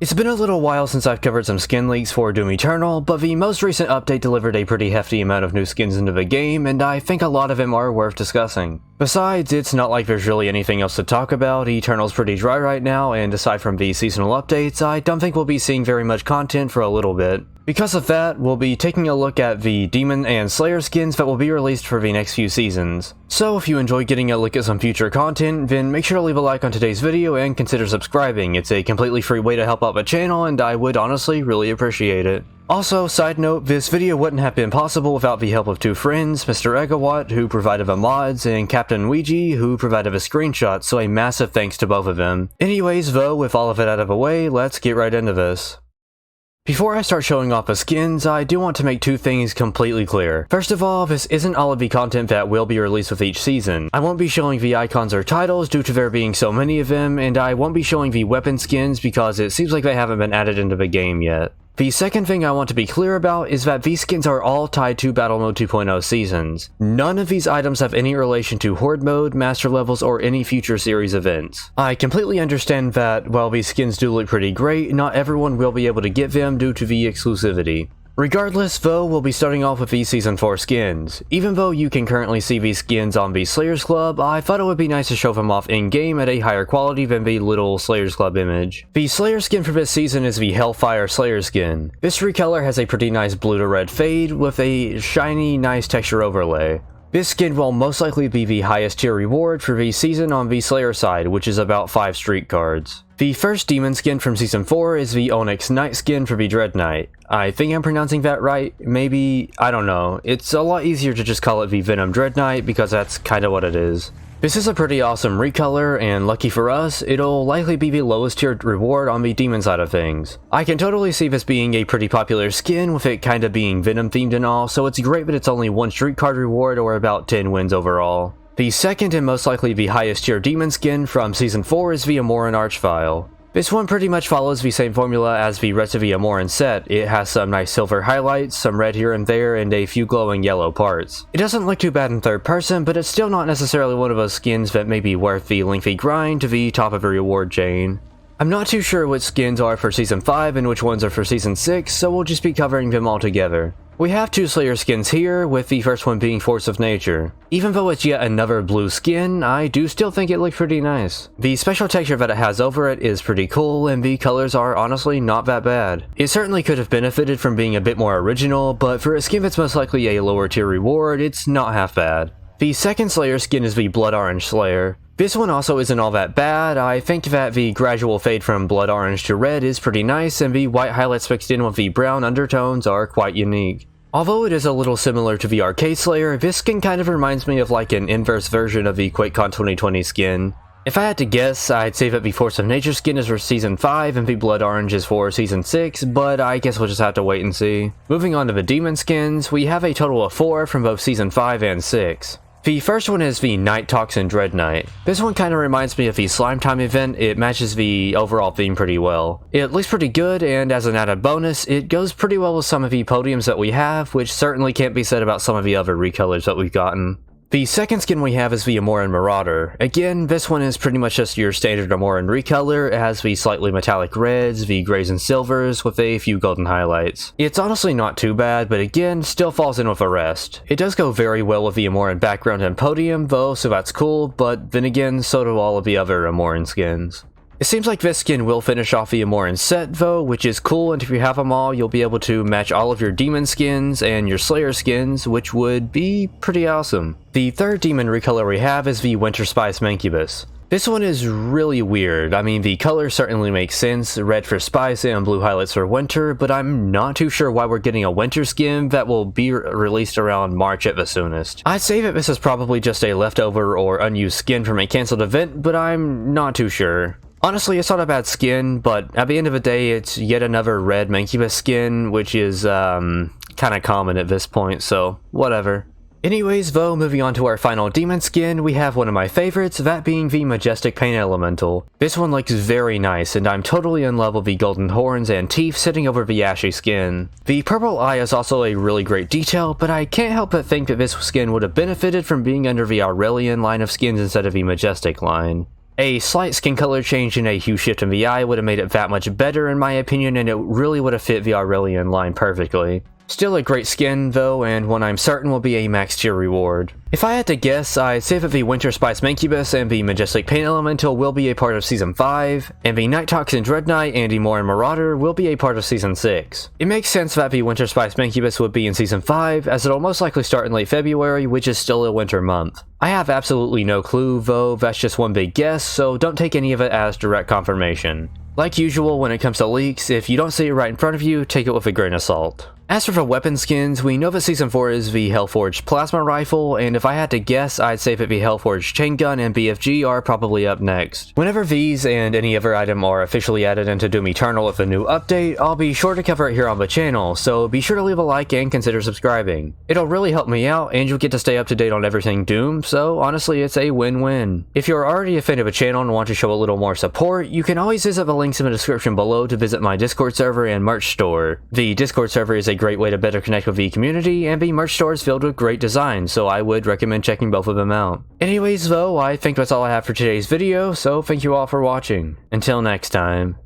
It's been a little while since I've covered some skin leaks for Doom Eternal, but the most recent update delivered a pretty hefty amount of new skins into the game, and I think a lot of them are worth discussing. Besides, it's not like there's really anything else to talk about. Eternal's pretty dry right now, and aside from the seasonal updates, I don't think we'll be seeing very much content for a little bit. Because of that, we'll be taking a look at the Demon and Slayer skins that will be released for the next few seasons. So if you enjoy getting a look at some future content, then make sure to leave a like on today's video and consider subscribing. It's a completely free way to help out the channel, and I would honestly really appreciate it. Also, side note, this video wouldn't have been possible without the help of two friends, Mr. Eggawott, who provided the mods, and CapnWeegee, who provided the screenshots, so a massive thanks to both of them. Anyways though, with all of it out of the way, let's get right into this. Before I start showing off the skins, I do want to make two things completely clear. First of all, this isn't all of the content that will be released with each season. I won't be showing the icons or titles due to there being so many of them, and I won't be showing the weapon skins because it seems like they haven't been added into the game yet. The second thing I want to be clear about is that these skins are all tied to Battle Mode 2.0 seasons. None of these items have any relation to Horde mode, master levels, or any future series events. I completely understand that while these skins do look pretty great, not everyone will be able to get them due to the exclusivity. Regardless though, we'll be starting off with these Season 4 skins. Even though you can currently see these skins on the Slayers Club, I thought it would be nice to show them off in-game at a higher quality than the little Slayers Club image. The Slayer skin for this season is the Hellfire Slayer skin. This recolor has a pretty nice blue to red fade with a shiny, nice texture overlay. This skin will most likely be the highest tier reward for the season on the Slayer side, which is about 5 streak cards. The first demon skin from Season 4 is the Onyx Knight skin for the Dread Knight. I think I'm pronouncing that right, maybe, I don't know. It's a lot easier to just call it the Venom Dread Knight because that's kinda what it is. This is a pretty awesome recolor, and lucky for us, it'll likely be the lowest tiered reward on the demon side of things. I can totally see this being a pretty popular skin, with it kinda being Venom themed and all, so it's great that it's only 1 streak card reward or about 10 wins overall. The second and most likely the highest tier demon skin from Season 4 is the Amoran Archvile. This one pretty much follows the same formula as the rest of the Amoran set. It has some nice silver highlights, some red here and there, and a few glowing yellow parts. It doesn't look too bad in third person, but it's still not necessarily one of those skins that may be worth the lengthy grind to the top of the reward chain. I'm not too sure which skins are for Season 5 and which ones are for Season 6, so we'll just be covering them all together. We have 2 Slayer skins here, with the first one being Force of Nature. Even though it's yet another blue skin, I do still think it looks pretty nice. The special texture that it has over it is pretty cool, and the colors are honestly not that bad. It certainly could have benefited from being a bit more original, but for a skin that's most likely a lower tier reward, it's not half bad. The second Slayer skin is the Blood Orange Slayer. This one also isn't all that bad. I think that the gradual fade from blood orange to red is pretty nice, and the white highlights mixed in with the brown undertones are quite unique. Although it is a little similar to the Arcade Slayer, this skin kind of reminds me of like an inverse version of the QuakeCon 2020 skin. If I had to guess, I'd say that the Force of Nature skin is for Season 5 and the Blood Orange is for Season 6, but I guess we'll just have to wait and see. Moving on to the demon skins, we have a total of 4 from both Season 5 and 6. The first one is the Night Toxin Dread Knight. This one kinda reminds me of the Slime Time event. It matches the overall theme pretty well. It looks pretty good, and as an added bonus, it goes pretty well with some of the podiums that we have, which certainly can't be said about some of the other recolors that we've gotten. The second skin we have is the Amoran Marauder. Again, this one is pretty much just your standard Amoran recolor. It has the slightly metallic reds, the grays and silvers, with a few golden highlights. It's honestly not too bad, but again, still falls in with the rest. It does go very well with the Amoran background and podium though, so that's cool, but then again, so do all of the other Amoran skins. It seems like this skin will finish off the Amoran set though, which is cool, and if you have them all, you'll be able to match all of your demon skins and your Slayer skins, which would be pretty awesome. The third demon recolor we have is the Winter Spice Mancubus. This one is really weird. I mean, the colors certainly make sense, red for spice and blue highlights for winter, but I'm not too sure why we're getting a winter skin that will be released around March at the soonest. I'd say that this is probably just a leftover or unused skin from a cancelled event, but I'm not too sure. Honestly, it's not a bad skin, but at the end of the day, it's yet another red Mancubus skin, which is kinda common at this point, so whatever. Anyways though, moving on to our final demon skin, we have one of my favorites, that being the Majestic Pain Elemental. This one looks very nice, and I'm totally in love with the golden horns and teeth sitting over the ashy skin. The purple eye is also a really great detail, but I can't help but think that this skin would have benefited from being under the Aurelian line of skins instead of the Majestic line. A slight skin color change and a hue shift in VI would have made it that much better in my opinion, and it really would have fit the Aurelian line perfectly. Still a great skin though, and one I'm certain will be a max tier reward. If I had to guess, I'd say that the Winter Spice Mancubus and the Majestic Pain Elemental will be a part of Season 5, and the Night Toxin Dread Knight and Emoran Marauder will be a part of Season 6. It makes sense that the Winter Spice Mancubus would be in Season 5, as it'll most likely start in late February, which is still a winter month. I have absolutely no clue though, that's just one big guess, so don't take any of it as direct confirmation. Like usual when it comes to leaks, if you don't see it right in front of you, take it with a grain of salt. As for the weapon skins, we know that Season 4 is the Hellforged Plasma Rifle, and if I had to guess, I'd say that the Hellforged Chain Gun and BFG are probably up next. Whenever these and any other item are officially added into Doom Eternal with a new update, I'll be sure to cover it here on the channel, so be sure to leave a like and consider subscribing. It'll really help me out, and you'll get to stay up to date on everything Doom, so honestly it's a win-win. If you're already a fan of the channel and want to show a little more support, you can always visit the links in the description below to visit my Discord server and merch store. The Discord server is a great way to better connect with the community, and the merch store is filled with great designs, so I would recommend checking both of them out. Anyways though, I think that's all I have for today's video, so thank you all for watching. Until next time.